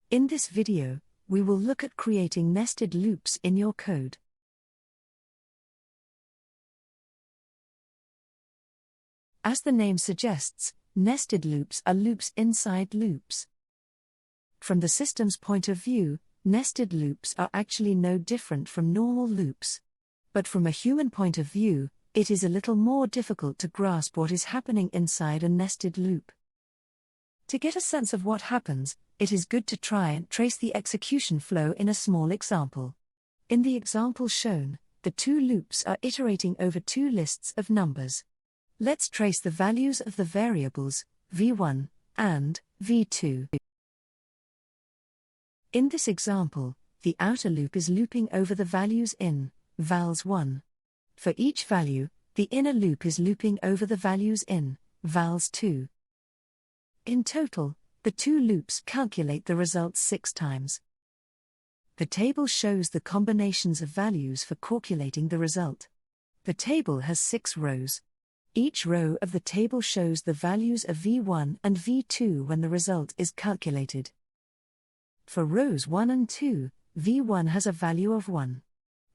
In this video, we will look at creating nested loops in your code. As the name suggests, nested loops are loops inside loops. From the system's point of view, nested loops are actually no different from normal loops. But from a human point of view, it is a little more difficult to grasp what is happening inside a nested loop. To get a sense of what happens, it is good to try and trace the execution flow in a small example. In the example shown, the two loops are iterating over two lists of numbers. Let's trace the values of the variables v1 and v2. In this example, the outer loop is looping over the values in vals1. For each value, the inner loop is looping over the values in vals2. In total, the two loops calculate the results 6 times. The table shows the combinations of values for calculating the result. The table has 6 rows. Each row of the table shows the values of v1 and v2 when the result is calculated. For rows 1 and 2, v1 has a value of 1.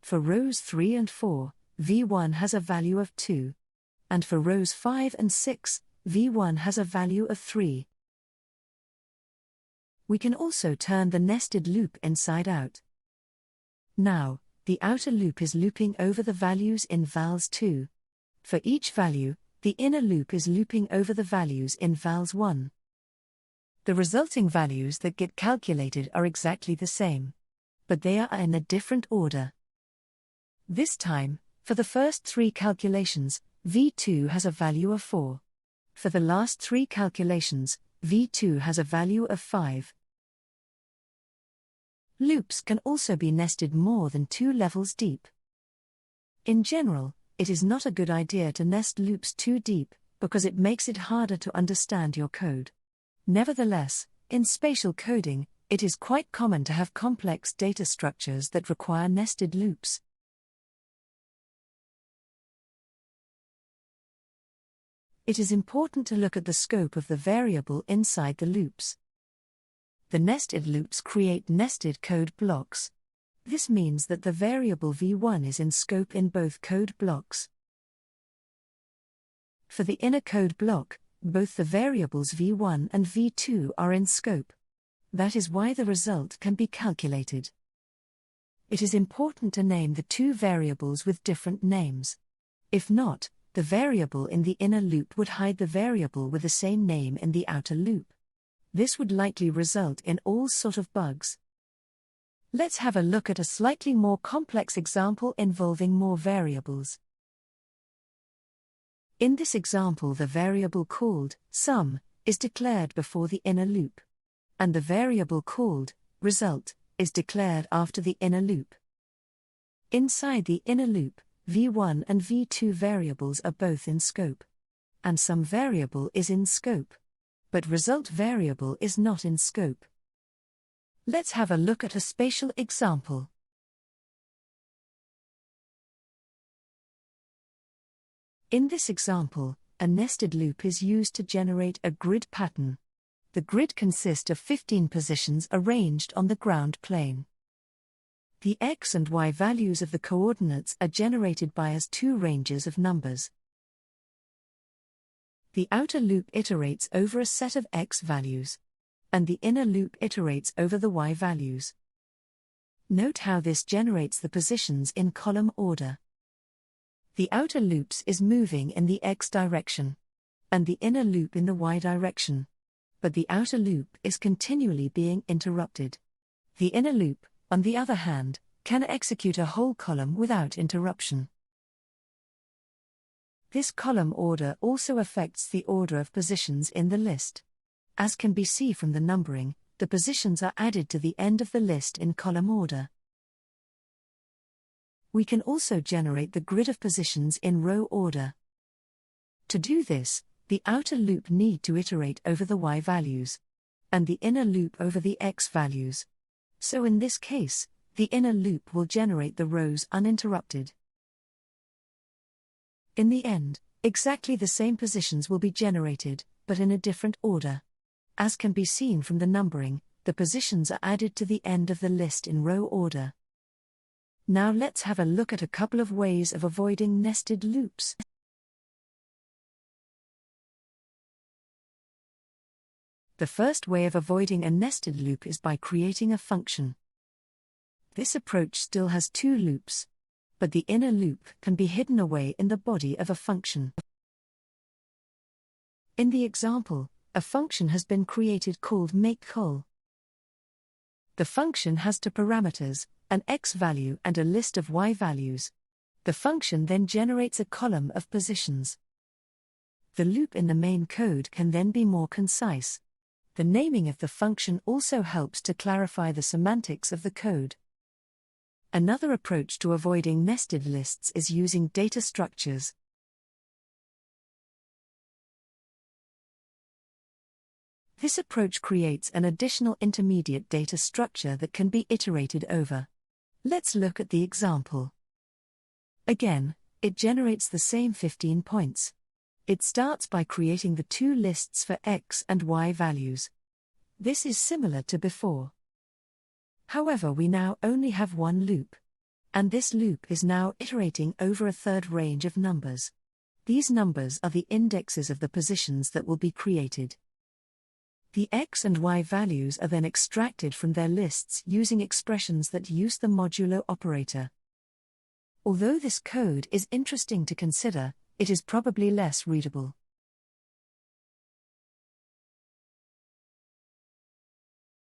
For rows 3 and 4, v1 has a value of 2. And for rows 5 and 6, v1 has a value of 3. We can also turn the nested loop inside out. Now, the outer loop is looping over the values in vals2. For each value, the inner loop is looping over the values in vals1. The resulting values that get calculated are exactly the same, but they are in a different order. This time, for the first 3 calculations, v2 has a value of 4. For the last 3 calculations, v2 has a value of 5. Loops can also be nested more than 2 levels deep. In general, it is not a good idea to nest loops too deep, because it makes it harder to understand your code. Nevertheless, in spatial coding, it is quite common to have complex data structures that require nested loops. It is important to look at the scope of the variable inside the loops. The nested loops create nested code blocks. This means that the variable v1 is in scope in both code blocks. For the inner code block, both the variables v1 and v2 are in scope. That is why the result can be calculated. It is important to name the two variables with different names. If not, the variable in the inner loop would hide the variable with the same name in the outer loop. This would likely result in all sorts of bugs. Let's have a look at a slightly more complex example involving more variables. In this example, the variable called sum is declared before the inner loop, and the variable called result is declared after the inner loop. Inside the inner loop, v1 and v2 variables are both in scope, and sum variable is in scope, but result variable is not in scope. Let's have a look at a spatial example. In this example, a nested loop is used to generate a grid pattern. The grid consists of 15 positions arranged on the ground plane. The x and y values of the coordinates are generated by as 2 ranges of numbers. The outer loop iterates over a set of x values, and the inner loop iterates over the y values. Note how this generates the positions in column order. The outer loops is moving in the x direction, and the inner loop in the y direction. But the outer loop is continually being interrupted. The inner loop, on the other hand, can execute a whole column without interruption. This column order also affects the order of positions in the list. As can be seen from the numbering, the positions are added to the end of the list in column order. We can also generate the grid of positions in row order. To do this, the outer loop needs to iterate over the y values, and the inner loop over the x values. So in this case, the inner loop will generate the rows uninterrupted. In the end, exactly the same positions will be generated, but in a different order. As can be seen from the numbering, the positions are added to the end of the list in row order. Now let's have a look at a couple of ways of avoiding nested loops. The first way of avoiding a nested loop is by creating a function. This approach still has two loops, but the inner loop can be hidden away in the body of a function. In the example, a function has been created called makeCol. The function has two parameters, an x value and a list of y values. The function then generates a column of positions. The loop in the main code can then be more concise. The naming of the function also helps to clarify the semantics of the code. Another approach to avoiding nested lists is using data structures. This approach creates an additional intermediate data structure that can be iterated over. Let's look at the example. Again, it generates the same 15 points. It starts by creating the two lists for x and y values. This is similar to before. However, we now only have one loop. And this loop is now iterating over a third range of numbers. These numbers are the indexes of the positions that will be created. The x and y values are then extracted from their lists using expressions that use the modulo operator. Although this code is interesting to consider, it is probably less readable.